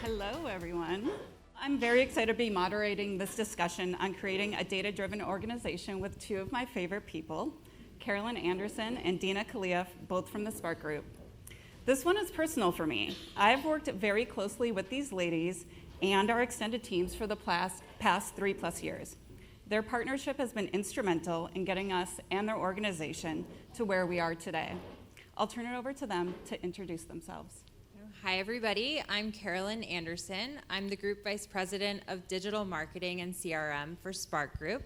Hello, everyone. I'm very excited to be moderating this discussion on creating a data-driven organization with two of my favorite people, Carolyn Anderson and Dina Kalia, both from the SPARC Group. This one is personal for me. I've worked very closely with these ladies and our extended teams for the past 3+ years. Their partnership has been instrumental in getting us and their organization to where we are today. I'll turn it over to them to introduce themselves. Hi, everybody. I'm Carolyn Anderson. I'm the Group Vice President of Digital Marketing and CRM for SPARC Group.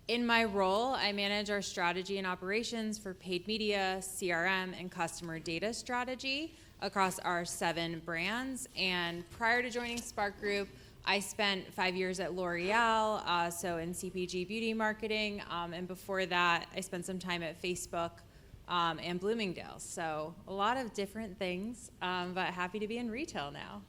In my role, I manage our strategy and operations for paid media, CRM, and customer data strategy across our 7 brands. And prior to joining SPARC Group, I spent 5 years at L'Oreal, so in CPG beauty marketing. And before that, I spent some time at Facebook and Bloomingdale's. So a lot of different things, but happy to be in retail now.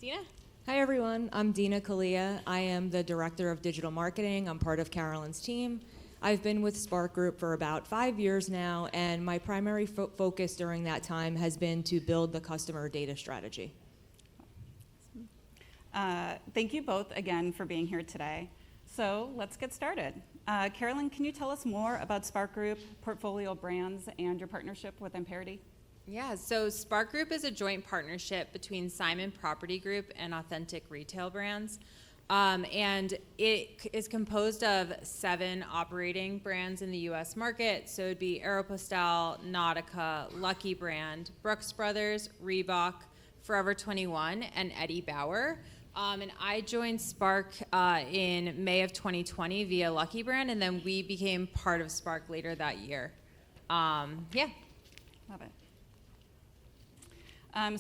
Dina? Hi everyone, I'm Dina Kalia. I am the Director of Digital Marketing. I'm part of Carolyn's team. I've been with SPARC Group for about 5 years now, and my primary focus during that time has been to build the customer data strategy. Thank you both again for being here today. So let's get started. Carolyn, can you tell us more about SPARC Group, portfolio brands, and your partnership with Amperity? Yeah, so SPARC Group is a joint partnership between Simon Property Group and Authentic Retail Brands. And it is composed of 7 operating brands in the U.S. market. So it would be Aeropostale, Nautica, Lucky Brand, Brooks Brothers, Reebok, Forever 21, and Eddie Bauer. And I joined SPARC in May of 2020 via Lucky Brand, and then we became part of SPARC later that year. Yeah. Love it.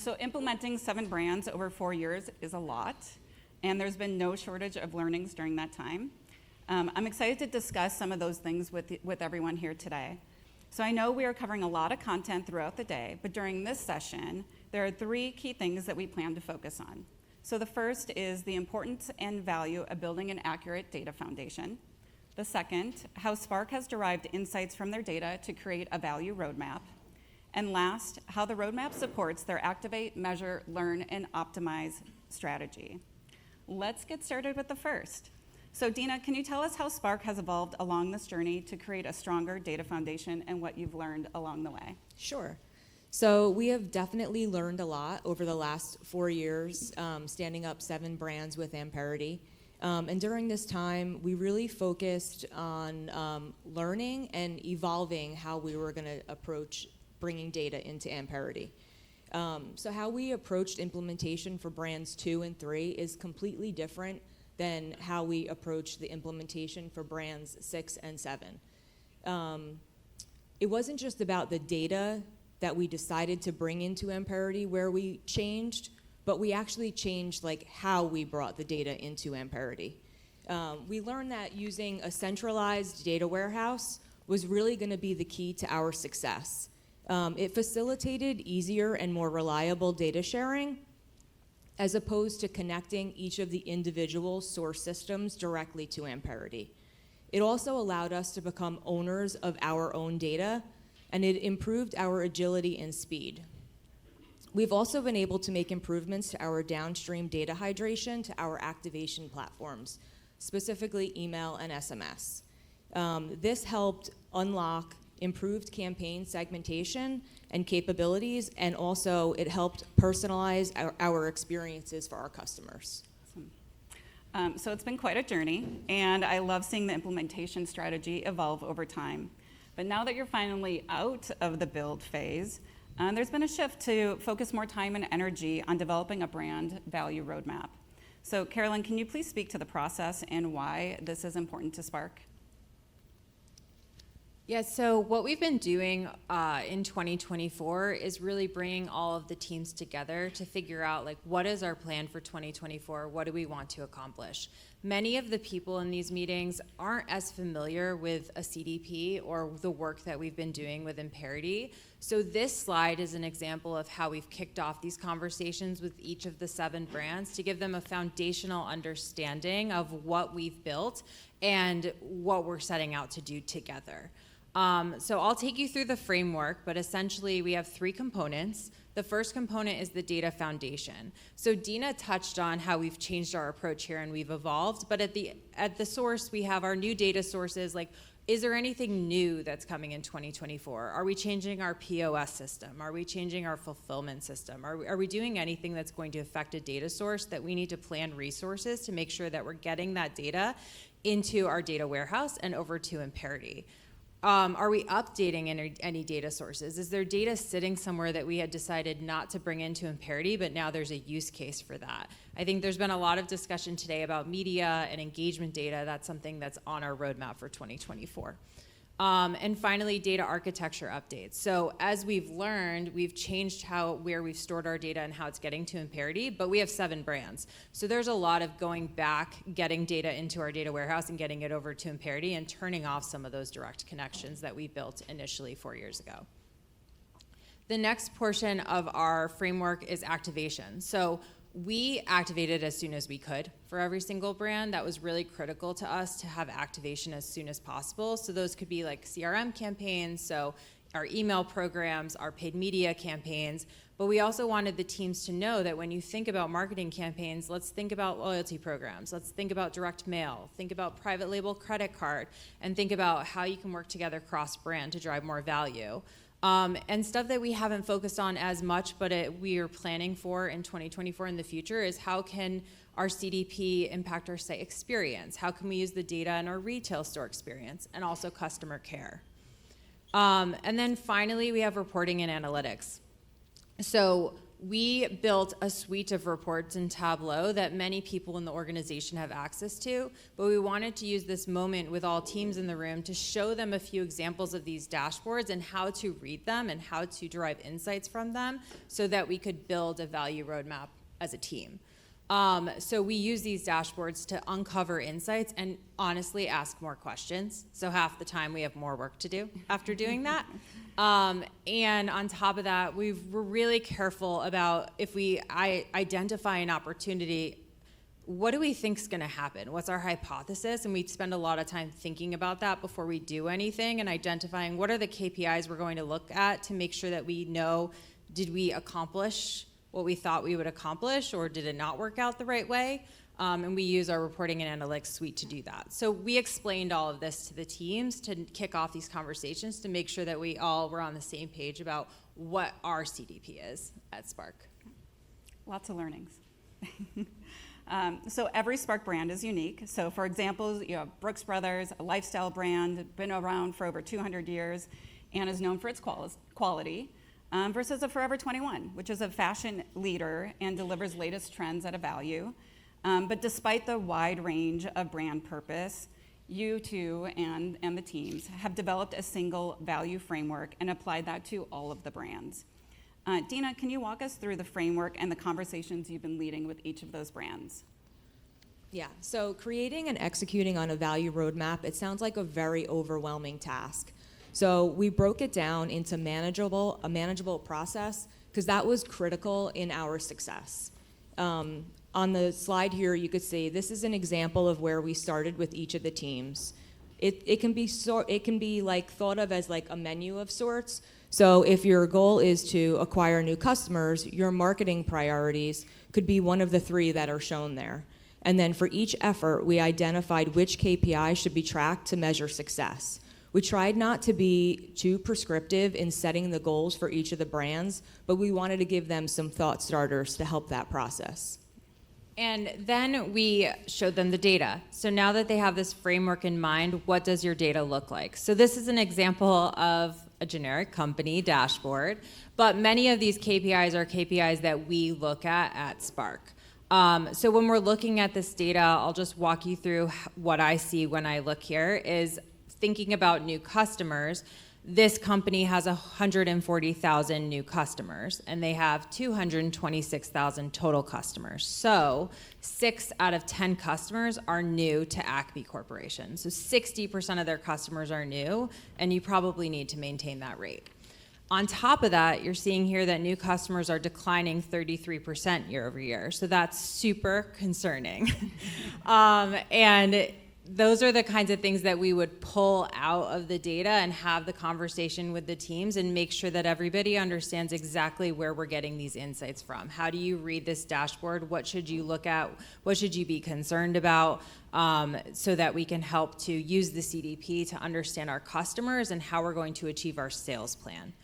So implementing 7 brands over 4 years is a lot, and there's been no shortage of learnings during that time. I'm excited to discuss some of those things with everyone here today. So I know we are covering a lot of content throughout the day, but during this session, there are 3 key things that we plan to focus on. So the first is the importance and value of building an accurate data foundation. The second, how SPARC has derived insights from their data to create a value roadmap. And last, how the roadmap supports their activate, measure, learn, and optimize strategy. Let's get started with the first. So Dina, can you tell us how SPARC has evolved along this journey to create a stronger data foundation and what you've learned along the way? Sure. So we have definitely learned a lot over the last 4 years, standing up 7 brands with Amperity. And during this time, we really focused on learning and evolving how we were going to approach bringing data into Amperity. So how we approached implementation for brands 2 and 3 is completely different than how we approached the implementation for brands 6 and 7. It wasn't just about the data that we decided to bring into Amperity where we changed, but we actually changed how we brought the data into Amperity. We learned that using a centralized data warehouse was really going to be the key to our success. It facilitated easier and more reliable data sharing as opposed to connecting each of the individual source systems directly to Amperity. It also allowed us to become owners of our own data, and it improved our agility and speed. We've also been able to make improvements to our downstream data hydration to our activation platforms, specifically email and SMS. This helped unlock improved campaign segmentation and capabilities, and also it helped personalize our experiences for our customers. Awesome. So it's been quite a journey, and I love seeing the implementation strategy evolve over time. But now that you're finally out of the build phase, there's been a shift to focus more time and energy on developing a brand value roadmap. So Carolyn, can you please speak to the process and why this is important to SPARC? Yeah, so what we've been doing in 2024 is really bringing all of the teams together to figure out what is our plan for 2024, what do we want to accomplish. Many of the people in these meetings aren't as familiar with a CDP or the work that we've been doing with Amperity. So this slide is an example of how we've kicked off these conversations with each of the 7 brands to give them a foundational understanding of what we've built and what we're setting out to do together. So I'll take you through the framework, but essentially we have 3 components. The first component is the data foundation. So Dina touched on how we've changed our approach here and we've evolved, but at the source, we have our new data sources, like, is there anything new that's coming in 2024? Are we changing our POS system? Are we changing our fulfillment system? Are we doing anything that's going to affect a data source that we need to plan resources to make sure that we're getting that data into our data warehouse and over to Imperity? Are we updating any data sources? Is there data sitting somewhere that we had decided not to bring into Imperity, but now there's a use case for that? I think there's been a lot of discussion today about media and engagement data. That's something that's on our roadmap for 2024. And finally, data architecture updates. So as we've learned, we've changed where we've stored our data and how it's getting to Imperity, but we have 7 brands. So there's a lot of going back, getting data into our data warehouse and getting it over to Imperity and turning off some of those direct connections that we built initially 4 years ago. The next portion of our framework is activation. So we activated as soon as we could for every single brand. That was really critical to us to have activation as soon as possible. So those could be like CRM campaigns, so our email programs, our paid media campaigns. But we also wanted the teams to know that when you think about marketing campaigns, let's think about loyalty programs. Let's think about direct mail. Think about private label credit card. And think about how you can work together cross-brand to drive more value. And stuff that we haven't focused on as much, but we are planning for in 2024 in the future is how can our CDP impact our site experience? How can we use the data in our retail store experience and also customer care? And then finally, we have reporting and analytics. So we built a suite of reports in Tableau that many people in the organization have access to, but we wanted to use this moment with all teams in the room to show them a few examples of these dashboards and how to read them and how to derive insights from them so that we could build a value roadmap as a team. So we use these dashboards to uncover insights and honestly ask more questions. So half the time we have more work to do after doing that. And on top of that, we're really careful about if I identify an opportunity, what do we think is going to happen? What's our hypothesis? And we spend a lot of time thinking about that before we do anything and identifying what are the KPIs we're going to look at to make sure that we know, did we accomplish what we thought we would accomplish, or did it not work out the right way? And we use our reporting and analytics suite to do that. So we explained all of this to the teams to kick off these conversations to make sure that we all were on the same page about what our CDP is at SPARC. Lots of learnings. So every SPARC brand is unique. So for example, you have Brooks Brothers, a lifestyle brand, been around for over 200 years and is known for its quality. Versus a Forever 21, which is a fashion leader and delivers latest trends at a value. But despite the wide range of brand purpose, you two and the teams have developed a single value framework and applied that to all of the brands. Dina, can you walk us through the framework and the conversations you've been leading with each of those brands? Yeah, so creating and executing on a value roadmap, it sounds like a very overwhelming task. So we broke it down into a manageable process, because that was critical in our success. On the slide here, you could see this is an example of where we started with each of the teams. It can be like thought of as like a menu of sorts. So if your goal is to acquire new customers, your marketing priorities could be one of the 3 that are shown there. And then for each effort, we identified which KPI should be tracked to measure success. We tried not to be too prescriptive in setting the goals for each of the brands, but we wanted to give them some thought starters to help that process. And then we showed them the data. So now that they have this framework in mind, what does your data look like? So this is an example of a generic company dashboard, but many of these KPIs are KPIs that we look at SPARC. So when we're looking at this data, I'll just walk you through what I see when I look here is thinking about new customers. This company has 140,000 new customers, and they have 226,000 total customers. So 6 out of 10 customers are new to Acme Corporation. So 60% of their customers are new, and you probably need to maintain that rate. On top of that, you're seeing here that new customers are declining 33% year over year. So that's super concerning. And those are the kinds of things that we would pull out of the data and have the conversation with the teams and make sure that everybody understands exactly where we're getting these insights from. How do you read this dashboard? What should you look at? What should you be concerned about? So that we can help to use the CDP to understand our customers and how we're going to achieve our sales plan.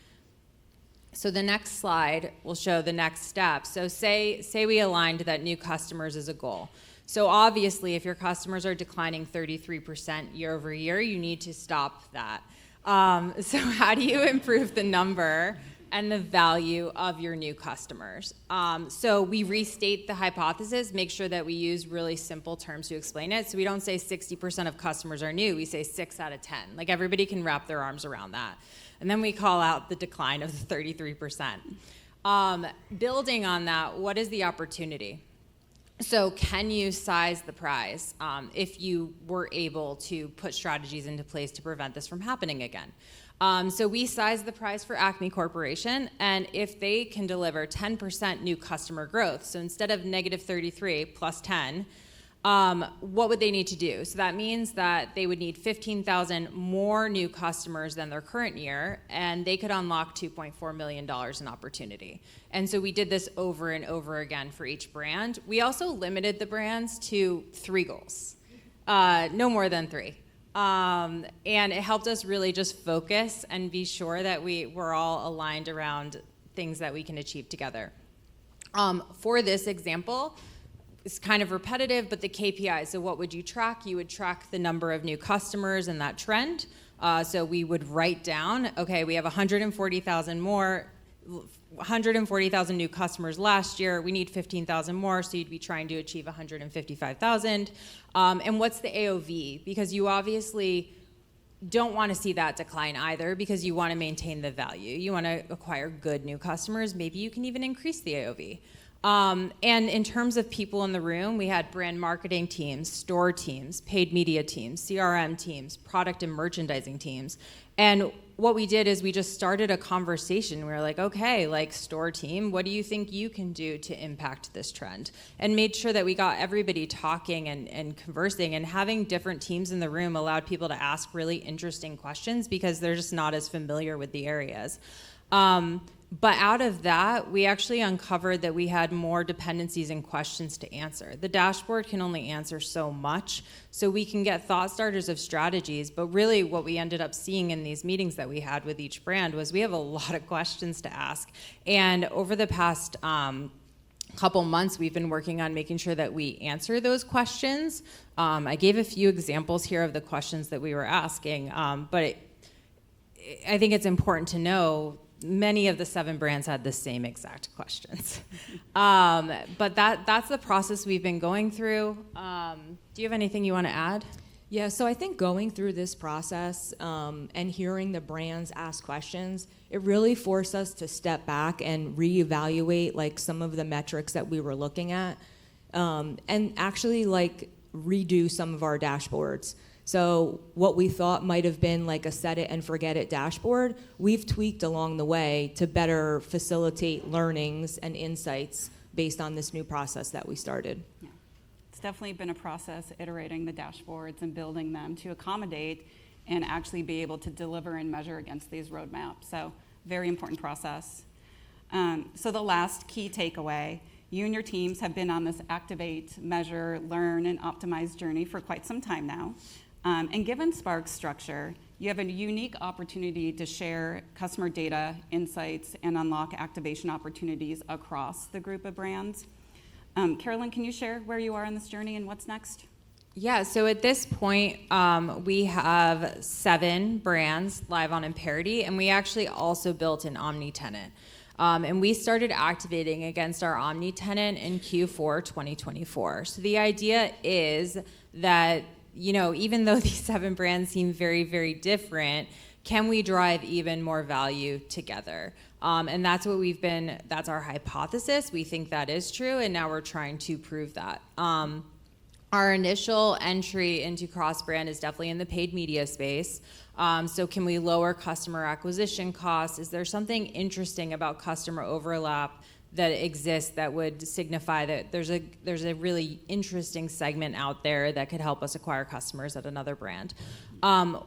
So the next slide will show the next step. So say we aligned that new customers is a goal. So obviously, if your customers are declining 33% year over year, you need to stop that. So how do you improve the number and the value of your new customers? So we restate the hypothesis, make sure that we use really simple terms to explain it. So we don't say 60% of customers are new, we say 6 out of 10. Like everybody can wrap their arms around that. And then we call out the decline of the 33%. Building on that, what is the opportunity? So can you size the prize if you were able to put strategies into place to prevent this from happening again? So we size the prize for Acme Corporation, and if they can deliver 10% new customer growth, so instead of negative 33 plus 10, what would they need to do? So that means that they would need 15,000 more new customers than their current year, and they could unlock $2.4 million in opportunity. And so we did this over and over again for each brand. We also limited the brands to 3 goals, no more than 3. And it helped us really just focus and be sure that we're all aligned around things that we can achieve together. For this example, it's kind of repetitive, but the KPIs. So what would you track? You would track the number of new customers and that trend. So we would write down, okay, we have 140,000 new customers last year. We need 15,000 more, so you'd be trying to achieve 155,000. And what's the AOV? Because you obviously don't want to see that decline either, because you want to maintain the value. You want to acquire good new customers. Maybe you can even increase the AOV. And in terms of people in the room, we had brand marketing teams, store teams, paid media teams, CRM teams, product and merchandising teams. And what we did is we just started a conversation. We were like, okay, like store team, what do you think you can do to impact this trend? And made sure that we got everybody talking and conversing, and having different teams in the room allowed people to ask really interesting questions because they're just not as familiar with the areas. But out of that, we actually uncovered that we had more dependencies and questions to answer. The dashboard can only answer so much, so we can get thought starters of strategies, but really what we ended up seeing in these meetings that we had with each brand was we have a lot of questions to ask. And over the past couple months, we've been working on making sure that we answer those questions. I gave a few examples here of the questions that we were asking, but I think it's important to know many of the 7 brands had the same exact questions. But that's the process we've been going through. Do you have anything you want to add? Yeah, so I think going through this process and hearing the brands ask questions, it really forced us to step back and reevaluate like some of the metrics that we were looking at, and actually like redo some of our dashboards. So what we thought might have been like a set it and forget it dashboard, we've tweaked along the way to better facilitate learnings and insights based on this new process that we started. Yeah. It's definitely been a process iterating the dashboards and building them to accommodate and actually be able to deliver and measure against these roadmaps. So very important process. So the last key takeaway, you and your teams have been on this activate, measure, learn, and optimize journey for quite some time now. And given SPARC's structure, you have a unique opportunity to share customer data, insights, and unlock activation opportunities across the group of brands. Carolyn, can you share where you are in this journey and what's next? Yeah, so at this point, we have 7 brands live on Imperity, and we actually also built an omni-tenant. And we started activating against our omni-tenant in Q4 2024. So the idea is that, you know, even though these 7 brands seem very, very different, can we drive even more value together? And that's what that's our hypothesis. We think that is true, and now we're trying to prove that. Our initial entry into cross-brand is definitely in the paid media space. So can we lower customer acquisition costs? Is there something interesting about customer overlap that exist that would signify that there's a really interesting segment out there that could help us acquire customers at another brand.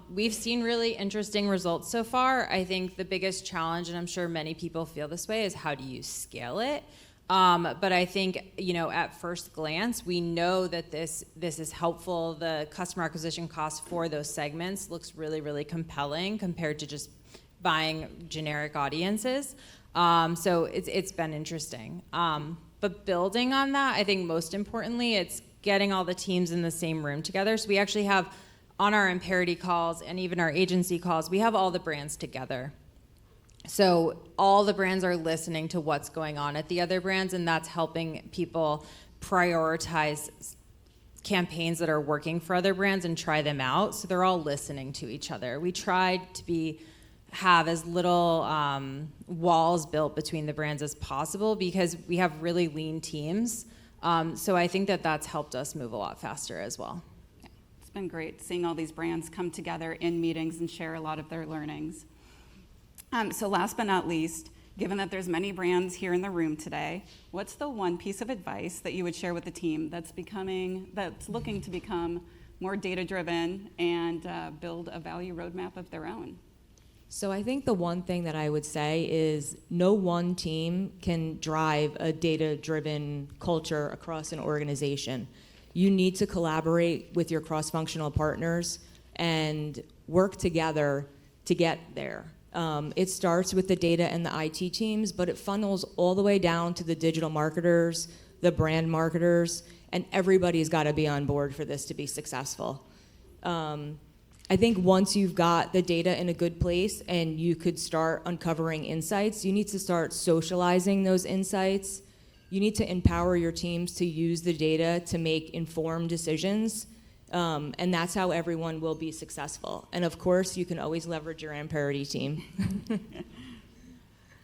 We've seen really interesting results so far. I think the biggest challenge, and I'm sure many people feel this way, is how do you scale it? But I think, at first glance, we know that this is helpful. The customer acquisition cost for those segments looks really, really compelling compared to just buying generic audiences. So it's been interesting. But building on that, I think most importantly, it's getting all the teams in the same room together. So we actually have, on our Imparity calls and even our agency calls, we have all the brands together. So all the brands are listening to what's going on at the other brands, and that's helping people prioritize campaigns that are working for other brands and try them out. So they're all listening to each other. We tried to have as little walls built between the brands as possible because we have really lean teams. So I think that that's helped us move a lot faster as well. It's been great seeing all these brands come together in meetings and share a lot of their learnings. So last but not least, given that there's many brands here in the room today, what's the one piece of advice that you would share with the team that's looking to become more data-driven and build a value roadmap of their own? So I think the one thing that I would say is no one team can drive a data-driven culture across an organization. You need to collaborate with your cross-functional partners and work together to get there. It starts with the data and the IT teams, but it funnels all the way down to the digital marketers, the brand marketers, and everybody's got to be on board for this to be successful. I think once you've got the data in a good place and you could start uncovering insights, you need to start socializing those insights. You need to empower your teams to use the data to make informed decisions. And that's how everyone will be successful. And of course, you can always leverage your Amparity team.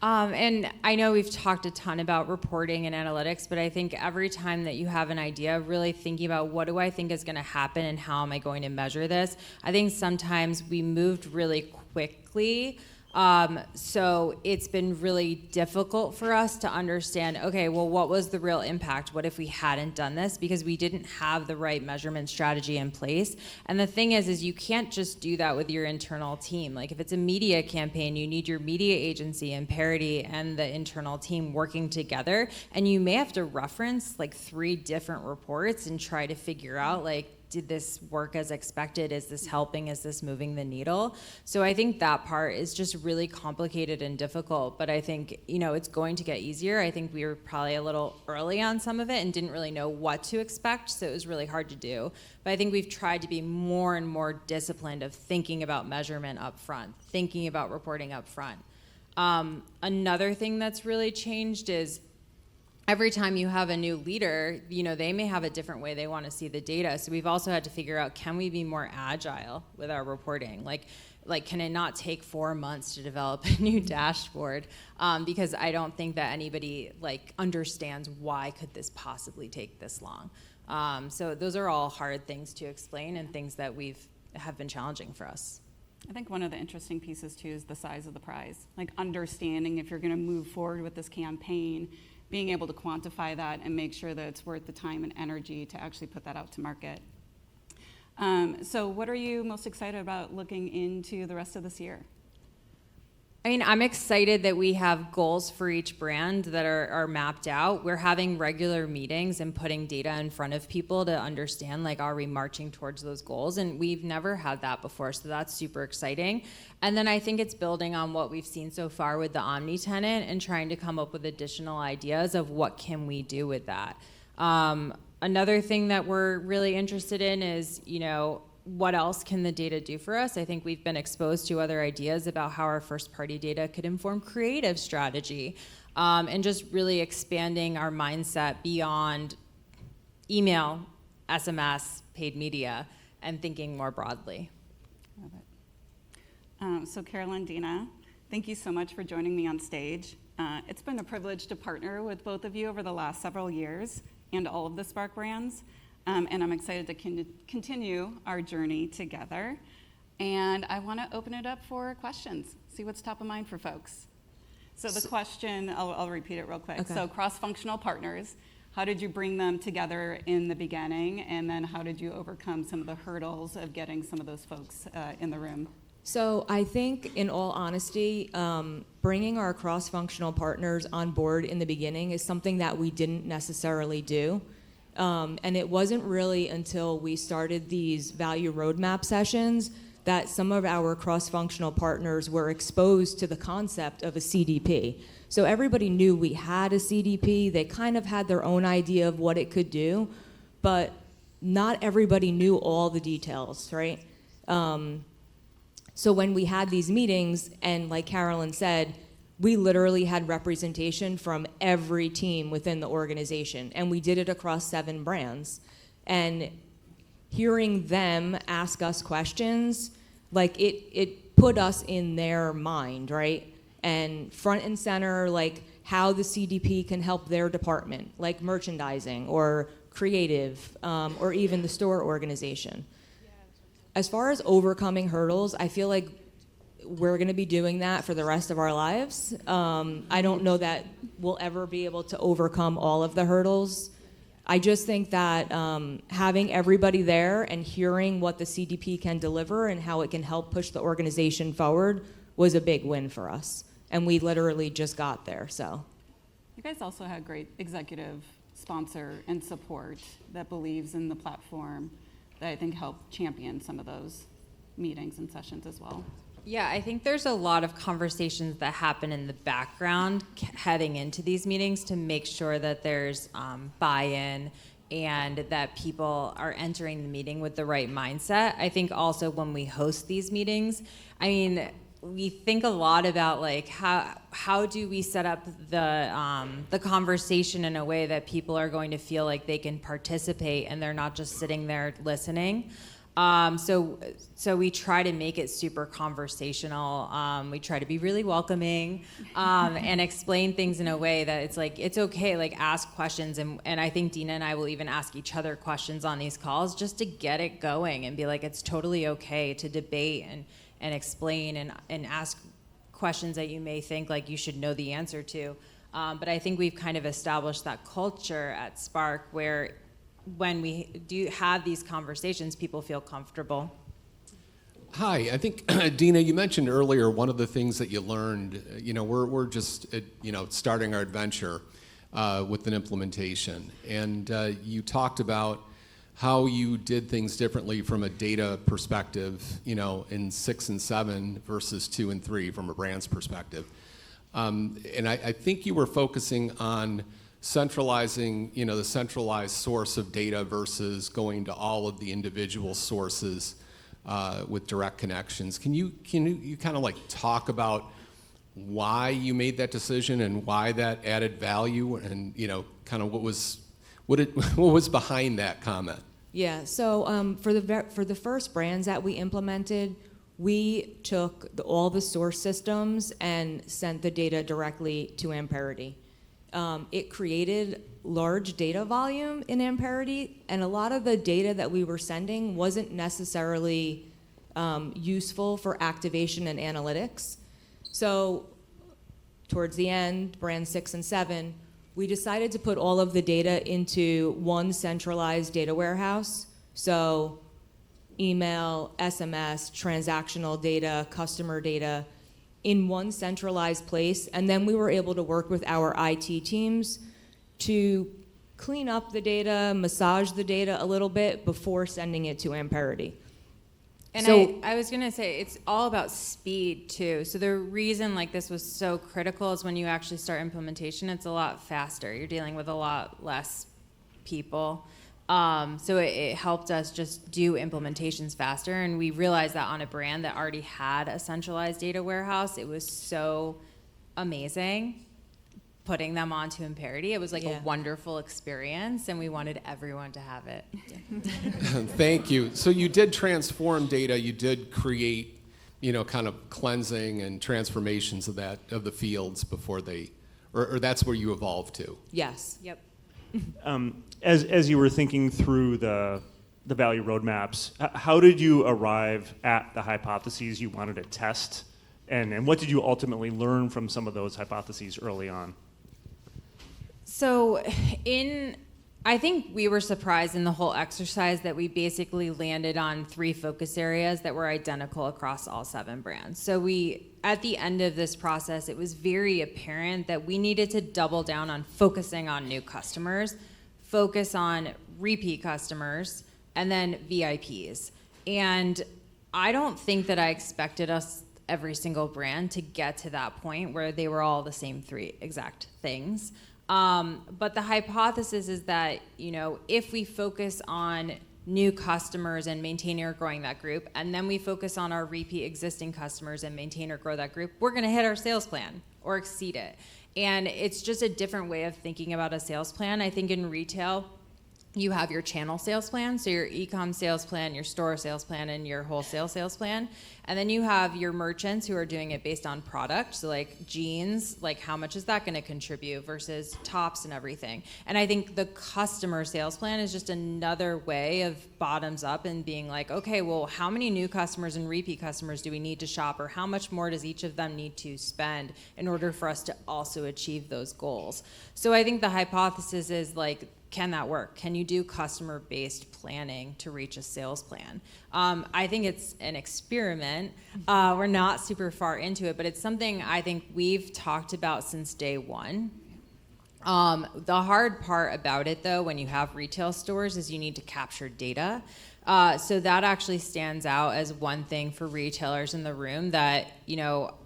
And I know we've talked a ton about reporting and analytics, but I think every time that you have an idea, really thinking about what do I think is going to happen and how am I going to measure this, I think sometimes we moved really quickly. So it's been really difficult for us to understand, okay, well, what was the real impact? What if we hadn't done this? Because we didn't have the right measurement strategy in place. And the thing is you can't just do that with your internal team. Like if it's a media campaign, you need your media agency Amparity and the internal team working together. And you may have to reference like 3 different reports and try to figure out like, did this work as expected? Is this helping? Is this moving the needle? So I think that part is just really complicated and difficult, but I think, it's going to get easier. I think we were probably a little early on some of it and didn't really know what to expect, so it was really hard to do. But I think we've tried to be more and more disciplined of thinking about measurement up front, thinking about reporting up front. Another thing that's really changed is every time you have a new leader, they may have a different way they want to see the data. So we've also had to figure out, can we be more agile with our reporting? Like can it not take 4 months to develop a new dashboard? Because I don't think that anybody understands why could this possibly take this long. So those are all hard things to explain and things that have been challenging for us. I think one of the interesting pieces too is the size of the prize. Like understanding if you're going to move forward with this campaign, being able to quantify that and make sure that it's worth the time and energy to actually put that out to market. So what are you most excited about looking into the rest of this year? I mean, I'm excited that we have goals for each brand that are mapped out. We're having regular meetings and putting data in front of people to understand, are we marching towards those goals? And we've never had that before, so that's super exciting. And then I think it's building on what we've seen so far with the omni-tenant and trying to come up with additional ideas of what can we do with that. Another thing that we're really interested in is, what else can the data do for us? I think we've been exposed to other ideas about how our first-party data could inform creative strategy, and just really expanding our mindset beyond email, SMS, paid media, and thinking more broadly. Love it. So Carolyn, Dina, thank you so much for joining me on stage. It's been a privilege to partner with both of you over the last several years and all of the SPARC brands. And I'm excited to continue our journey together. And I want to open it up for questions, see what's top of mind for folks. So the question, I'll repeat it real quick. Okay. So cross-functional partners, how did you bring them together in the beginning? And then how did you overcome some of the hurdles of getting some of those folks in the room? So I think, in all honesty, bringing our cross-functional partners on board in the beginning is something that we didn't necessarily do. And it wasn't really until we started these value roadmap sessions that some of our cross-functional partners were exposed to the concept of a CDP. So everybody knew we had a CDP. They kind of had their own idea of what it could do, but not everybody knew all the details, right? So when we had these meetings, and like Carolyn said, we literally had representation from every team within the organization, and we did it across 7 brands. And hearing them ask us questions, like it put us in their mind, right? And front and center, like how the CDP can help their department, like merchandising or creative, or even the store organization. As far as overcoming hurdles, I feel like we're going to be doing that for the rest of our lives. I don't know that we'll ever be able to overcome all of the hurdles. I just think that having everybody there and hearing what the CDP can deliver and how it can help push the organization forward was a big win for us. And we literally just got there, so. You guys also had great executive sponsor and support that believes in the platform that I think helped champion some of those meetings and sessions as well. Yeah, I think there's a lot of conversations that happen in the background heading into these meetings to make sure that there's buy-in and that people are entering the meeting with the right mindset. I think also when we host these meetings, I mean, we think a lot about like how do we set up the conversation in a way that people are going to feel like they can participate and they're not just sitting there listening. So we try to make it super conversational. We try to be really welcoming, and explain things in a way that it's like, it's okay, like ask questions. And I think Dina and I will even ask each other questions on these calls just to get it going and be like, it's totally okay to debate and explain and ask questions that you may think like you should know the answer to. But I think we've kind of established that culture at SPARC where when we do have these conversations, people feel comfortable. Hi, I think, Dina, you mentioned earlier one of the things that you learned, we're just, starting our adventure with an implementation. And you talked about how you did things differently from a data perspective, in 6 and 7 versus 2 and 3 from a brand's perspective. And I think you were focusing on centralizing, the centralized source of data versus going to all of the individual sources with direct connections. Can you kind of like talk about why you made that decision and why that added value and kind of what was behind that comment? Yeah, so for the first brands that we implemented, we took all the source systems and sent the data directly to Amperity. It created large data volume in Amperity, and a lot of the data that we were sending wasn't necessarily useful for activation and analytics. So towards the end, brand 6 and 7, we decided to put all of the data into one centralized data warehouse. So email, SMS, transactional data, customer data, in one centralized place, and then we were able to work with our IT teams to clean up the data, massage the data a little bit before sending it to Amperity. And So- I was gonna say, it's all about speed too. So the reason like this was so critical is when you actually start implementation, it's a lot faster. You're dealing with a lot less people. So it helped us just do implementations faster, and we realized that on a brand that already had a centralized data warehouse, it was so amazing putting them onto Amperity. It was like Yeah. a wonderful experience, and we wanted everyone to have it. Thank you. So you did transform data, you did create, kind of cleansing and transformations of the fields before or that's where you evolved to. Yes. Yep. As you were thinking through the value roadmaps, how did you arrive at the hypotheses you wanted to test And what did you ultimately learn from some of those hypotheses early on? So I think we were surprised in the whole exercise that we basically landed on 3 focus areas that were identical across all 7 brands. So at the end of this process, it was very apparent that we needed to double down on focusing on new customers, focus on repeat customers, and then VIPs. And I don't think that I expected us, every single brand, to get to that point where they were all the same 3 exact things. But the hypothesis is that, if we focus on new customers and maintain or growing that group, and then we focus on our repeat existing customers and maintain or grow that group, we're going to hit our sales plan or exceed it. And it's just a different way of thinking about a sales plan. I think in retail, you have your channel sales plan, so your e-com sales plan, your store sales plan, and your wholesale sales plan. And then you have your merchants who are doing it based on product, so like jeans, like how much is that going to contribute versus tops and everything. And I think the customer sales plan is just another way of bottoms up and being like, okay, well, how many new customers and repeat customers do we need to shop, or how much more does each of them need to spend in order for us to also achieve those goals? So I think the hypothesis is like, can that work? Can you do customer-based planning to reach a sales plan? I think it's an experiment. We're not super far into it, but it's something I think we've talked about since day one. The hard part about it, though, when you have retail stores, is you need to capture data. So that actually stands out as one thing for retailers in the room that,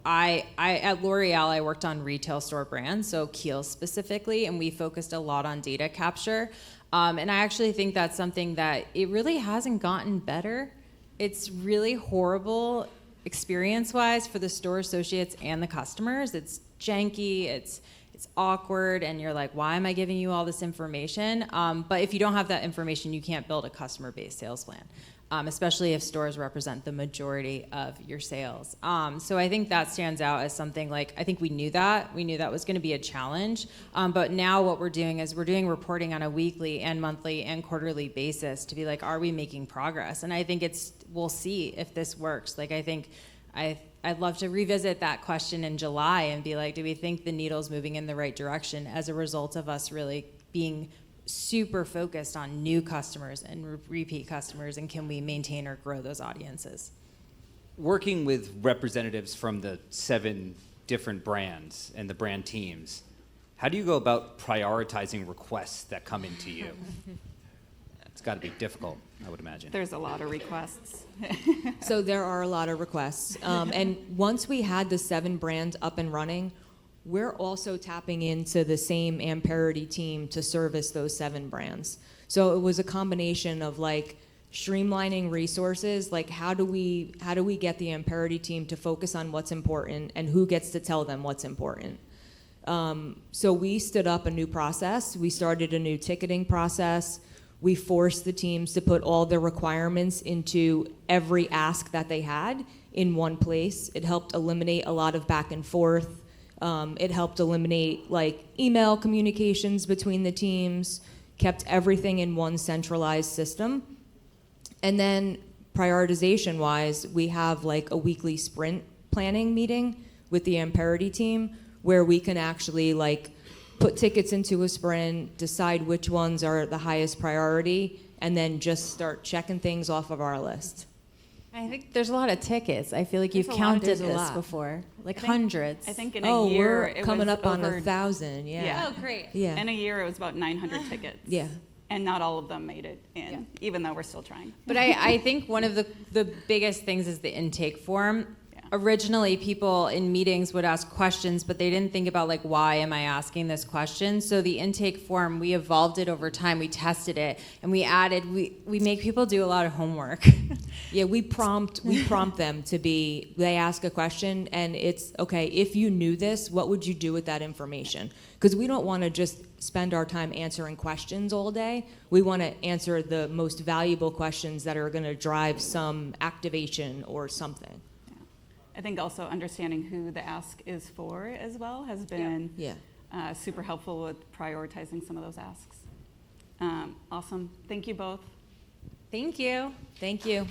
I at L'Oreal, I worked on retail store brands, so Kiehl's specifically, and we focused a lot on data capture. And I actually think that's something that it really hasn't gotten better. It's really horrible experience-wise for the store associates and the customers. It's janky, it's awkward, and you're like, why am I giving you all this information? But if you don't have that information, you can't build a customer-based sales plan, especially if stores represent the majority of your sales. So I think that stands out as something like, I think we knew that. We knew that was going to be a challenge. But now what we're doing is we're doing reporting on a weekly and monthly and quarterly basis to be like, are we making progress? And I think we'll see if this works. Like, I think I'd love to revisit that question in July and be like, do we think the needle's moving in the right direction as a result of us really being super focused on new customers and repeat customers, and can we maintain or grow those audiences? Working with representatives from the 7 different brands and the brand teams, how do you go about prioritizing requests that come into you? It's got to be difficult, I would imagine. There's a lot of requests. So there are a lot of requests. And once we had the 7 brands up and running, we're also tapping into the same Amperity team to service those 7 brands. So it was a combination of like streamlining resources, like how do we get the Amperity team to focus on what's important and who gets to tell them what's important. So we stood up a new process. We started a new ticketing process. We forced the teams to put all their requirements into every ask that they had in one place. It helped eliminate a lot of back and forth. It helped eliminate like email communications between the teams, kept everything in one centralized system. And then prioritization wise, we have like a weekly sprint planning meeting with the Amperity team where we can actually like put tickets into a sprint, decide which ones are the highest priority, and then just start checking things off of our list. I think there's a lot of tickets. I feel like There's you've a lot. counted There's a this lot. before, like I think- hundreds. I think in a year we're it coming was up on over, 1,000. Yeah. Yeah. Oh, great. Yeah. In a year, it was about 900 tickets. Yeah. And not all of them made it in, Yeah. even though we're still trying. But I think one of the biggest things is the intake form. Yeah. Originally, people in meetings would ask questions, but they didn't think about like, why am I asking this question? So the intake form, we evolved it over time. We tested it, and we make people do a lot of homework. Yeah, we prompt them to be, they ask a question and it's, okay, if you knew this, what would you do with that information? Because we don't want to just spend our time answering questions all day. We want to answer the most valuable questions that are going to drive some activation or something. I think also understanding who the ask is for as well has been Yeah. super helpful with prioritizing some of those asks. Awesome. Thank you both. Thank you. Thank you.